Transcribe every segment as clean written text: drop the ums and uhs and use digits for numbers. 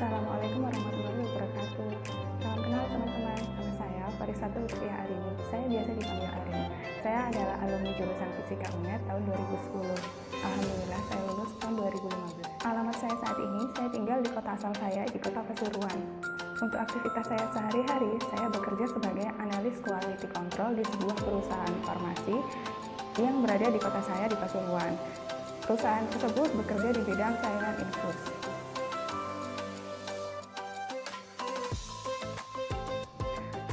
Assalamualaikum warahmatullahi wabarakatuh. Salam kenal teman-teman, nama saya Farisata Lutfia Arini. Saya biasa dipanggil Arini. Saya adalah alumni jurusan Fisika UNED tahun 2010. Alhamdulillah saya lulus tahun 2015. Alamat saya saat ini, saya tinggal di kota asal saya, di kota Pasuruan. Untuk aktivitas saya sehari-hari, saya bekerja sebagai analis quality control di sebuah perusahaan farmasi yang berada di kota saya di Pasuruan. Perusahaan tersebut bekerja di bidang sayuran infus.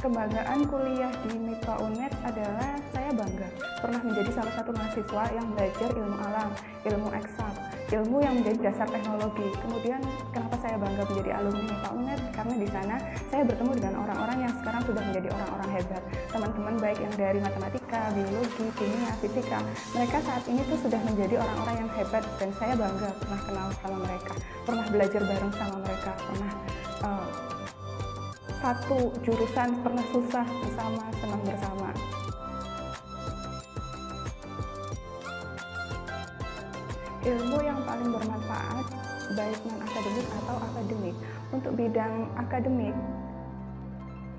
Kebanggaan kuliah di MIPA UNED adalah saya bangga pernah menjadi salah satu mahasiswa yang belajar ilmu alam, ilmu eksak, ilmu yang menjadi dasar teknologi. Kemudian kenapa saya bangga menjadi alumni MIPA UNED? Karena di sana saya bertemu dengan orang-orang yang sekarang sudah menjadi orang-orang hebat. Teman-teman baik yang dari matematika, biologi, kimia, fisika, mereka saat ini tuh sudah menjadi orang-orang yang hebat dan saya bangga pernah kenal sama mereka, pernah belajar bareng sama mereka, pernah satu jurusan, pernah susah bersama, senang bersama. Ilmu yang paling bermanfaat, baik non-akademik atau akademik. Untuk bidang akademik,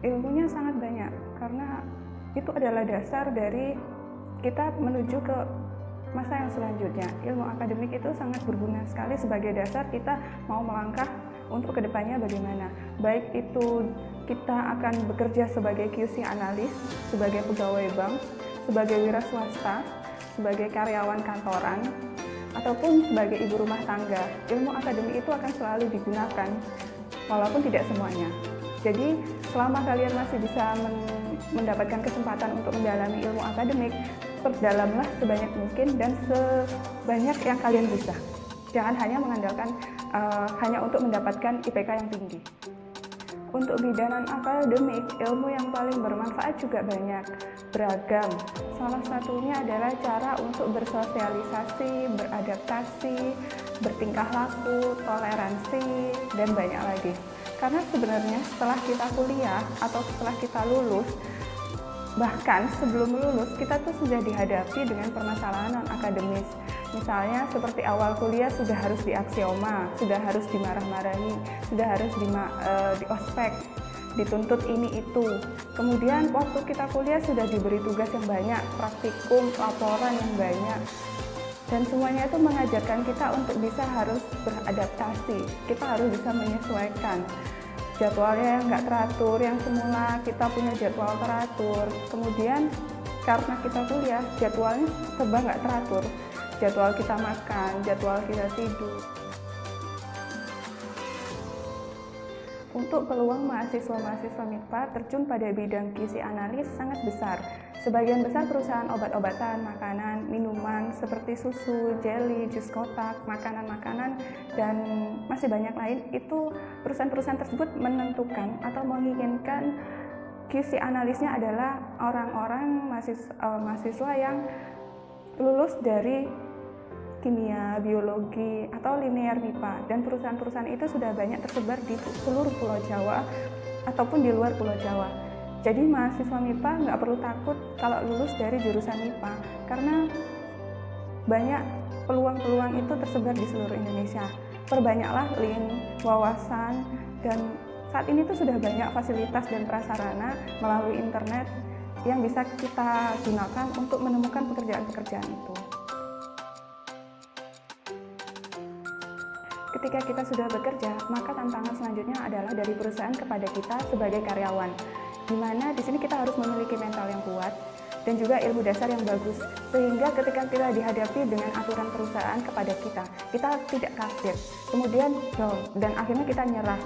ilmunya sangat banyak, karena itu adalah dasar dari kita menuju ke masa yang selanjutnya. Ilmu akademik itu sangat berguna sekali sebagai dasar kita mau melangkah untuk kedepannya bagaimana. Baik itu kita akan bekerja sebagai QC analis, sebagai pegawai bank, sebagai wira swasta, sebagai karyawan kantoran, ataupun sebagai ibu rumah tangga. Ilmu akademik itu akan selalu digunakan, walaupun tidak semuanya. Jadi selama kalian masih bisa mendapatkan kesempatan untuk mendalami ilmu akademik, perdalamlah sebanyak mungkin dan sebanyak yang kalian bisa. Jangan hanya mengandalkan hanya untuk mendapatkan IPK yang tinggi. Untuk bidang akademik, ilmu yang paling bermanfaat juga banyak, beragam. Salah satunya adalah cara untuk bersosialisasi, beradaptasi, bertingkah laku, toleransi, dan banyak lagi. Karena sebenarnya setelah kita kuliah atau setelah kita lulus, bahkan sebelum lulus kita tuh sudah dihadapi dengan permasalahan non-akademis. Misalnya seperti awal kuliah sudah harus diaksioma, sudah harus dimarah-marahi, sudah harus di ospek, dituntut ini itu. Kemudian waktu kita kuliah sudah diberi tugas yang banyak, praktikum, laporan yang banyak. Dan semuanya itu mengajarkan kita untuk bisa harus beradaptasi, kita harus bisa menyesuaikan. Jadwalnya yang nggak teratur, yang semula kita punya jadwal teratur. Kemudian karena kita kuliah, jadwalnya serba nggak teratur. Jadwal kita makan, jadwal kita tidur. Untuk peluang mahasiswa-mahasiswa MIPA terjun pada bidang QC analis sangat besar. Sebagian besar perusahaan obat-obatan, makanan, minuman seperti susu, jelly, jus kotak, makanan-makanan, dan masih banyak lain, itu perusahaan-perusahaan tersebut menentukan atau menginginkan QC analisnya adalah orang-orang mahasiswa yang lulus dari kimia, biologi, atau linear MIPA, dan perusahaan-perusahaan itu sudah banyak tersebar di seluruh Pulau Jawa ataupun di luar Pulau Jawa. Jadi mahasiswa MIPA nggak perlu takut kalau lulus dari jurusan MIPA, karena banyak peluang-peluang itu tersebar di seluruh Indonesia. Perbanyaklah link, wawasan, dan saat ini tuh sudah banyak fasilitas dan prasarana melalui internet yang bisa kita gunakan untuk menemukan pekerjaan-pekerjaan itu. Ketika kita sudah bekerja, maka tantangan selanjutnya adalah dari perusahaan kepada kita sebagai karyawan, di mana di sini kita harus memiliki mental yang kuat dan juga ilmu dasar yang bagus, sehingga ketika kita dihadapi dengan aturan perusahaan kepada kita tidak kaget, kemudian down, dan akhirnya kita nyerah.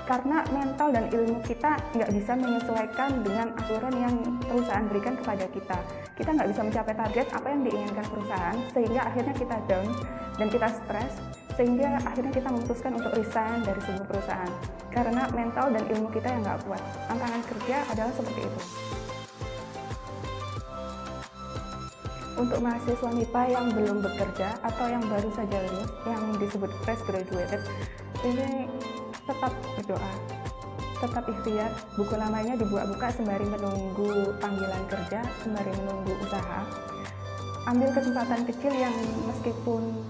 Karena mental dan ilmu kita nggak bisa menyesuaikan dengan aturan yang perusahaan berikan kepada kita. Kita nggak bisa mencapai target apa yang diinginkan perusahaan, sehingga akhirnya kita down dan kita stres, sehingga akhirnya kita memutuskan untuk resign dari sebuah perusahaan. Karena mental dan ilmu kita yang nggak kuat. Tantangan kerja adalah seperti itu. Untuk mahasiswa MIPA yang belum bekerja atau yang baru saja lulus, yang disebut fresh graduated, ini tetap berdoa, tetap ikhtiar. Buku lamanya dibuka-buka sembari menunggu panggilan kerja, sembari menunggu usaha. Ambil kesempatan kecil yang meskipun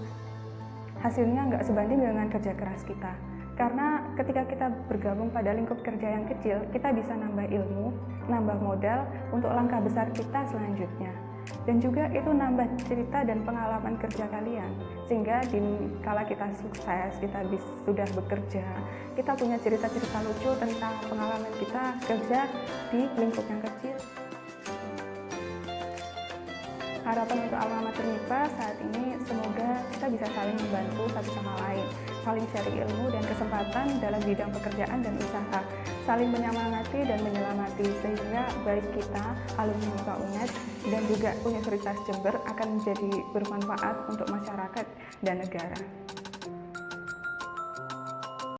hasilnya nggak sebanding dengan kerja keras kita. Karena ketika kita bergabung pada lingkup kerja yang kecil, kita bisa nambah ilmu, nambah modal untuk langkah besar kita selanjutnya. Dan juga itu nambah cerita dan pengalaman kerja kalian, sehingga kala kita sukses, kita sudah bekerja, kita punya cerita-cerita lucu tentang pengalaman kita kerja di lingkup yang kecil. Harapan untuk Alma Mater MIPA saat ini semoga kita bisa saling membantu satu sama lain, saling sharing ilmu dan kesempatan dalam bidang pekerjaan dan usaha, saling menyemangati dan menyelamati, sehingga baik kita, alumni MIPA UNED, dan juga Universitas Jember akan menjadi bermanfaat untuk masyarakat dan negara.